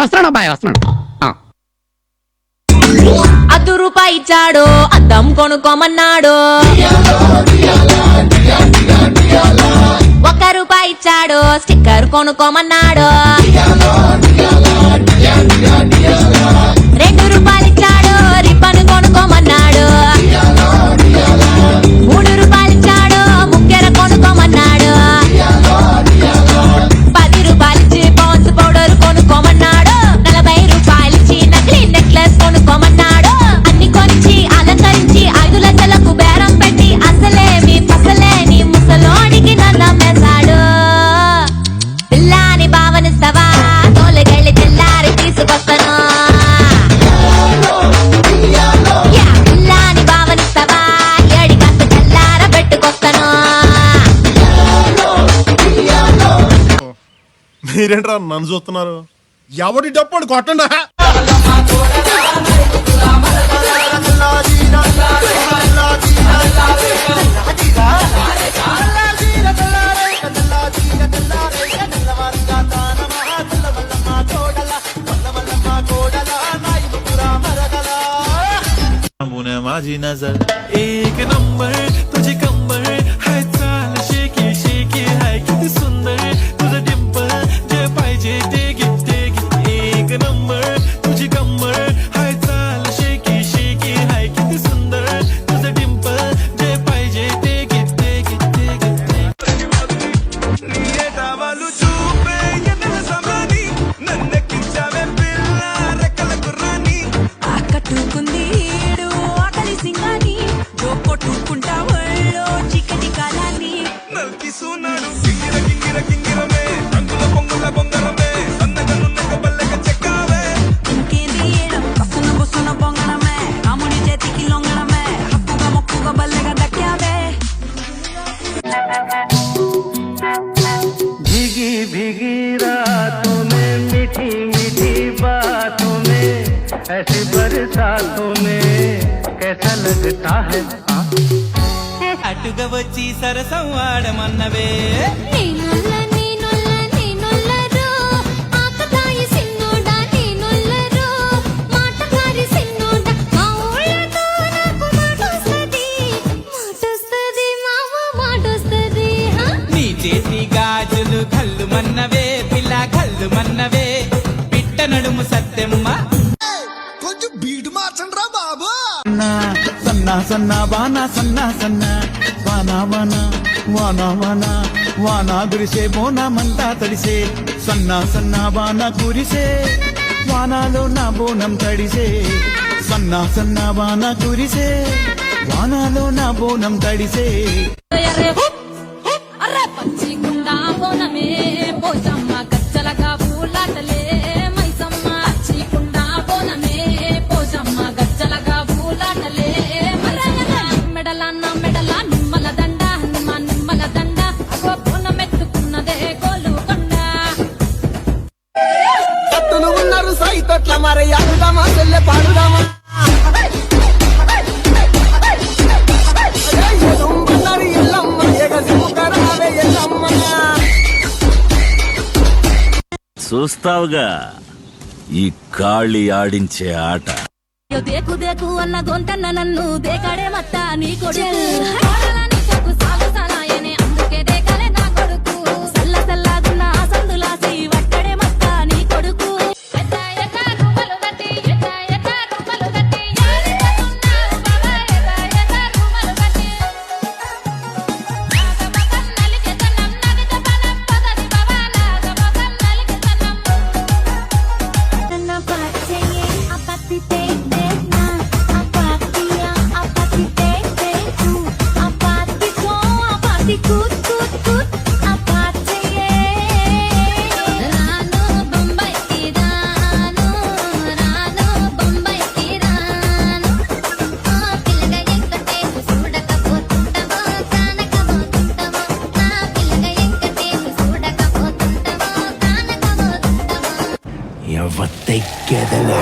వస్తున్నాడు అబ్బాయి వస్తున్నాడు. ₹1 ఇచ్చాడు అద్దం కొనుక్కోమన్నాడు. ₹1 ఇచ్చాడు స్టిక్కర్ కొనుక్కోమన్నాడు. ₹2 ఇచ్చాడు రిబ్బన్ కొనుక్కోమన్నాడు. ₹3 ఇచ్చాడు ముక్కెర కొనుక్కోమన్నాడు. ₹10 ఇచ్చి పాన్స్ పౌడర్ కొనుక్కోమన్నాడు. ₹40 ఇచ్చి నకిలీ నెక్లెస్ కొనుక్కోమన్నాడు. అన్ని కొనిచ్చి అలంకరించి 5 లక్షలకు బేరం పెట్టి అసలేమి పసలేని ముసలోడికి నన్నమ్మేశాడు. పిల్లాని భావనిస్తావా తోలుకెళ్ళి తెల్లారి తీసుకొస్తాను. పిల్లాని భావనిస్తావా ఏడికంత తెల్లార పెట్టుకొస్తాను. మీరేంట్రా నన్ను చూస్తున్నారు? ఎవడి డప్పుడు కొట్టండా. माझी नजर एक नंबर तुझे कंबर है चाल शेकी शेकी है किती सुंदर तुझं डिंपल जे पाहिजे ते गिफ्ट एक नंबर तुझी कंबर है चाल शेकी शेकी है किती सुंदर तुझं डिंपल जे पाहिजे ते गिफ्ट వాళ్ళు చూపే ఎన్నెల సమని నన్నెక్కించావే పిల్ల రెక్కల గుర్రాన్ని ఆకట్టుకుంది కొట్టుకుంటా ఒళ్ళో చిక్కటి కాలాన్ని నల్కి సూనాడు కింగిర కింగిర కింగిరమే రంగుల పొంగుల బొంగరమే సన్నగనున్నక బల్లెక చెక్కావే ఇంకేంది ఏడం కసున బుసున బొంగరమే రాముడి చేతికి లొంగరమే హక్కుగా మొక్కుగా బల్లెగా దక్కావే भीगी भीगी रातों में मीठी मीठी बातों में ऐसी बरसातों में कैसा लगता है అటుగా వచ్చి సరసం ఆడమన్నవే నీ చేతి గాజులు కళ్ళు మన్నవే పిల్ల కళ్ళు మన్నవే పిట్ట నడుము సత్యమ్మ కొంచెం బీట్ మార్చండి రా బాబు. సన్నా సన్నా వానా సన్నా సన్నా వానా వానా వానా వానా వానా గురిసే బోనమంతా తడిసే సన్నా సన్నా వానా కురిసే వానాలో నా బోనం తడిసే సన్నా సన్నా వానా కురిసే వానాలో నా బోనం తడిసే పచ్చికుండా బోనమే పోచమ్మ గచ్చలగా పూలాటలే మైసమ్మ పచ్చికుండా బోనమే పోచమ్మ గచ్చలగా పూలాటలే మెడలన్న మెడల నిమ్మల దండ నిమ్మల దండ అగో బోనమెత్తుకున్నదే గోలుకొండ కట్టులు ఉన్నారు సైతొట్ల మరి ఆడుదామా చెల్లె పాడుదామా చూస్తావుగా ఈ కాళి ఆడించే ఆట. దేకు దేకు అన్న గొంతన్న నన్ను దేకాడే మత్త నీ కొడుకు అందుకే దేకాలే నా కొడుకు సల్ల సల్లాగున్న సందులాసి వట్టడే మత్త నీ కొడుకు ఎవత్తెక్కెదలే